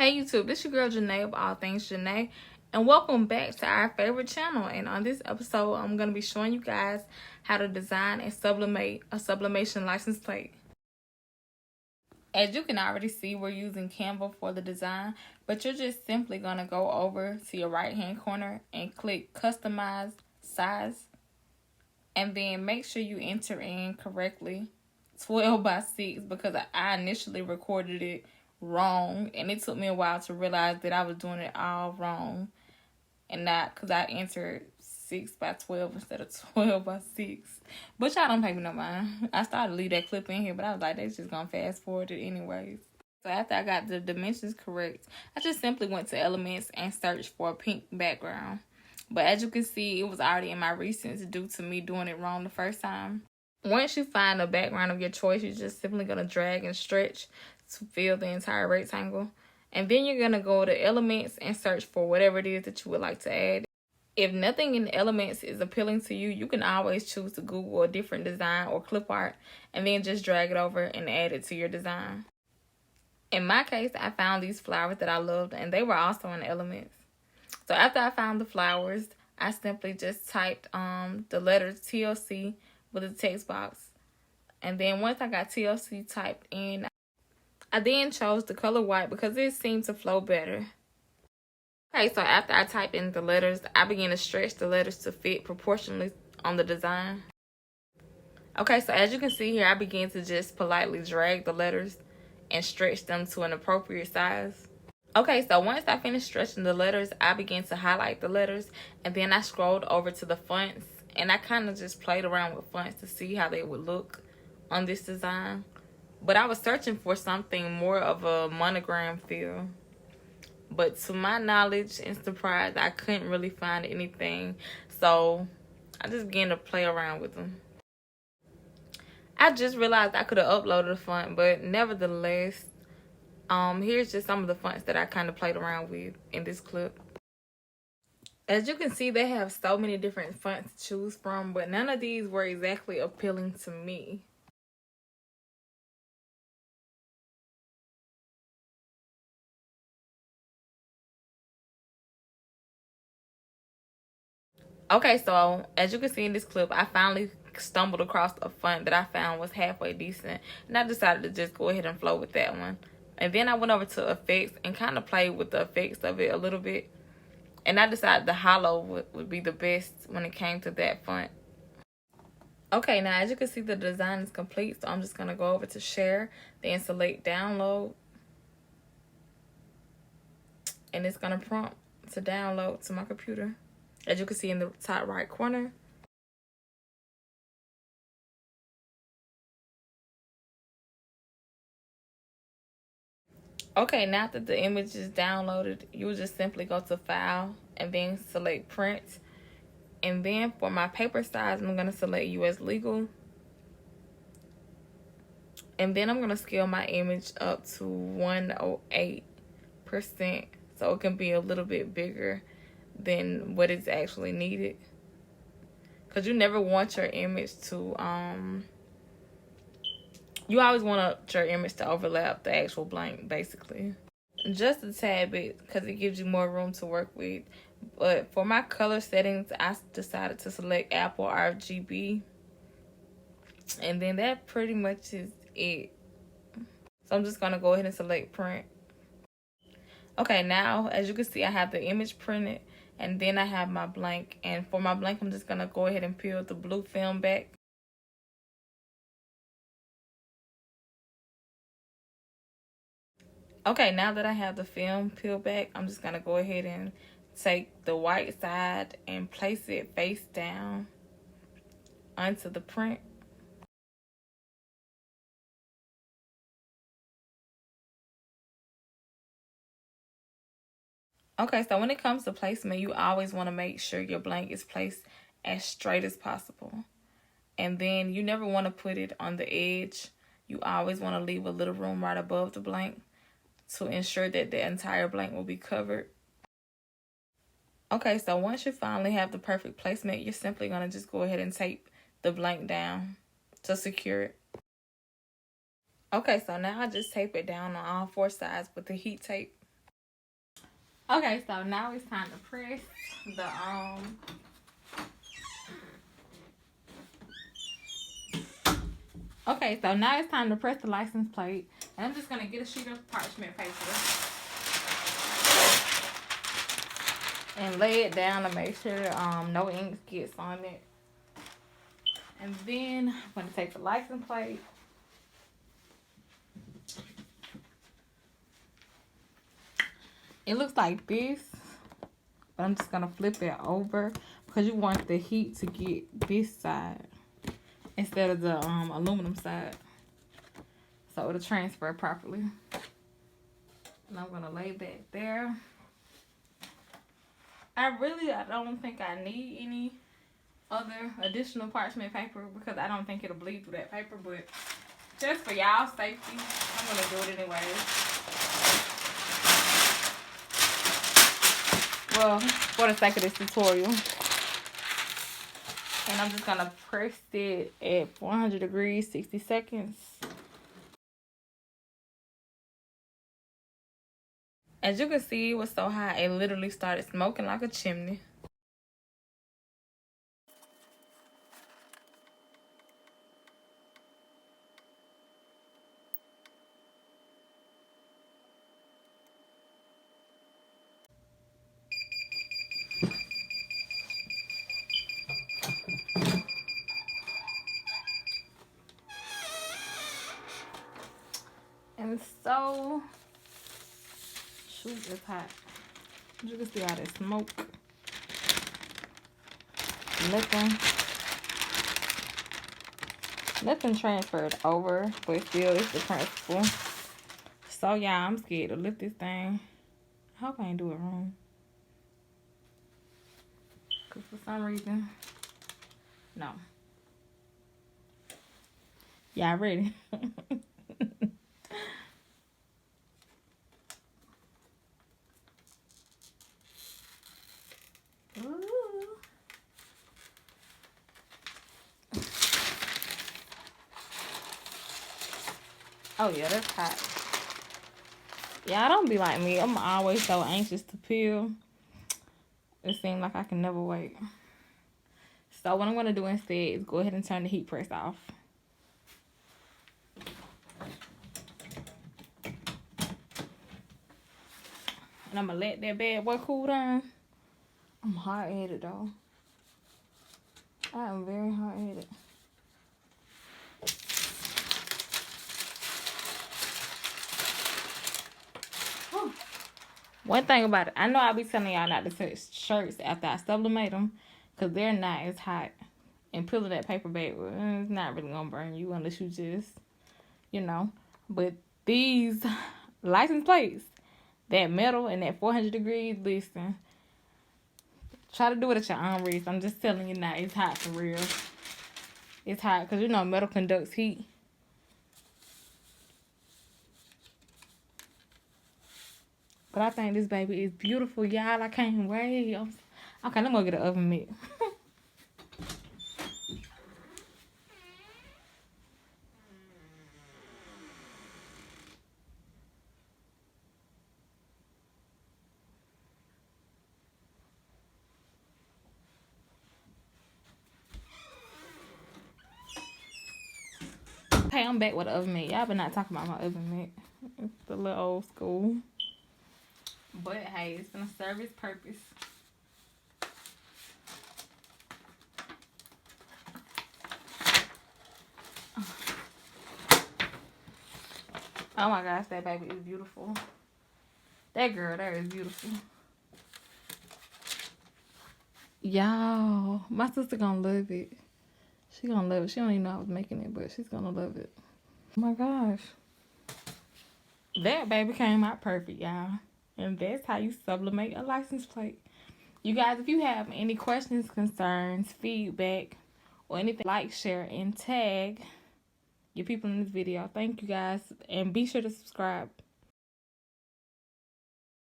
Hey YouTube, this your girl Janae of All Things Janae, and welcome back to our favorite channel. And on this episode, I'm going to be showing you guys how to design and sublimate a sublimation license plate. As you can already see, we're using Canva for the design, but you're just simply going to go over to your right hand corner and click Customize Size, and then make sure you enter in correctly 12 by 6 because I initially recorded it wrong, and it took me a while to realize that I was doing it all wrong, and not because I entered 6 by 12 instead of 12 by 6. But y'all don't pay me no mind. I started to leave that clip in here, but I was like, they just gonna fast forward it anyways. So after I got the dimensions correct, I just simply went to elements and searched for a pink background. But as you can see, it was already in my recents due to me doing it wrong the first time. Once you find a background of your choice, you're just simply going to drag and stretch to fill the entire rectangle. And then you're going to go to elements and search for whatever it is that you would like to add. If nothing in the elements is appealing to you, you can always choose to Google a different design or clip art and then just drag it over and add it to your design. In my case, I found these flowers that I loved, and they were also in the elements. So after I found the flowers, I simply just typed the letters TLC with a text box. And then once I got TLC typed in, I then chose the color white because it seemed to flow better. Okay, so after I typed in the letters, I began to stretch the letters to fit proportionally on the design. Okay, so as you can see here, I began to just politely drag the letters and stretch them to an appropriate size. Okay, so once I finished stretching the letters, I began to highlight the letters, and then I scrolled over to the fonts, and I kind of just played around with fonts to see how they would look on this design. But I was searching for something more of a monogram feel. But to my knowledge and surprise, I couldn't really find anything. So I just began to play around with them. I just realized I could have uploaded a font, but nevertheless, here's just some of the fonts that I kind of played around with in this clip. As you can see, they have so many different fonts to choose from, but none of these were exactly appealing to me. Okay, so as you can see in this clip, I finally stumbled across a font that I found was halfway decent, and I decided to just go ahead and flow with that one. And then I went over to effects and kind of played with the effects of it a little bit, and I decided the hollow would be the best when it came to that font. Okay, now as you can see, the design is complete, so I'm just going to go over to share, then select download, and it's going to prompt to download to my computer, as you can see in the top right corner. Okay, now that the image is downloaded, you will just simply go to File and then select Print. And then for my paper size, I'm going to select US Legal. And then I'm going to scale my image up to 108%, so it can be a little bit bigger than what is actually needed. Because you never want your image to, you always want your image to overlap the actual blank, basically. Just a tad bit, because it gives you more room to work with. But for my color settings, I decided to select Apple RGB. And then that pretty much is it. So I'm just going to go ahead and select Print. Okay, now, as you can see, I have the image printed. And then I have my blank. And for my blank, I'm just going to go ahead and peel the blue film back. Okay, now that I have the film peeled back, I'm just going to go ahead and take the white side and place it face down onto the print. Okay, so when it comes to placement, you always want to make sure your blank is placed as straight as possible. And then you never want to put it on the edge. You always want to leave a little room right above the blank to ensure that the entire blank will be covered. Okay, so once you finally have the perfect placement, you're simply going to just go ahead and tape the blank down to secure it. Okay, so now I just tape it down on all 4 sides with the heat tape. Okay, so now it's time to press the Okay, so now it's time to press the license plate. And I'm just gonna get a sheet of parchment paper and lay it down to make sure no ink gets on it. And then I'm gonna take the license plate. It looks like this, but I'm just gonna flip it over because you want the heat to get this side instead of the aluminum side, so it'll transfer properly. And I'm gonna lay that there. I don't think I need any other additional parchment paper because I don't think it'll bleed through that paper, but just for y'all safety, I'm gonna do it anyway. Well, for the sake of this tutorial. And I'm just gonna press it at 400 degrees, 60 seconds. As you can see, it was so hot, it literally started smoking like a chimney. And so, shoot, it's hot. You can see all that smoke. Nothing transferred over, but still, it's the principle. So, yeah, I'm scared to lift this thing. I hope I ain't do it wrong. Because for some reason, no. Y'all ready? Oh yeah, that's hot. Yeah, don't be like me. I'm always so anxious to peel. It seems like I can never wait. So what I'm going to do instead is go ahead and turn the heat press off. And I'm going to let that bad boy cool down. I'm hot-headed though. I am very hot-headed. One thing about it, I know I'll be telling y'all not to touch shirts after I sublimate them because they're not as hot. And peeling that paper back, it's not really going to burn you unless you just, you know. But these license plates, that metal and that 400 degrees, listen. Try to do it at your own risk. I'm just telling you now, it's hot for real. It's hot because, you know, metal conducts heat. But I think this baby is beautiful, y'all. I can't wait. Okay, let me go get an oven mitt. Okay, I'm back with the oven mitt. Y'all been not talking about my oven mitt. It's a little old school. But, hey, it's going to serve its purpose. Oh my gosh, that baby is beautiful. That girl there is beautiful. Y'all, my sister gonna love it. She gonna love it. She don't even know I was making it, but she's gonna love it. Oh my gosh. That baby came out perfect, y'all. And that's how you sublimate a license plate. You guys, if you have any questions, concerns, feedback, or anything, like, share, and tag your people in this video. Thank you guys. And be sure to subscribe.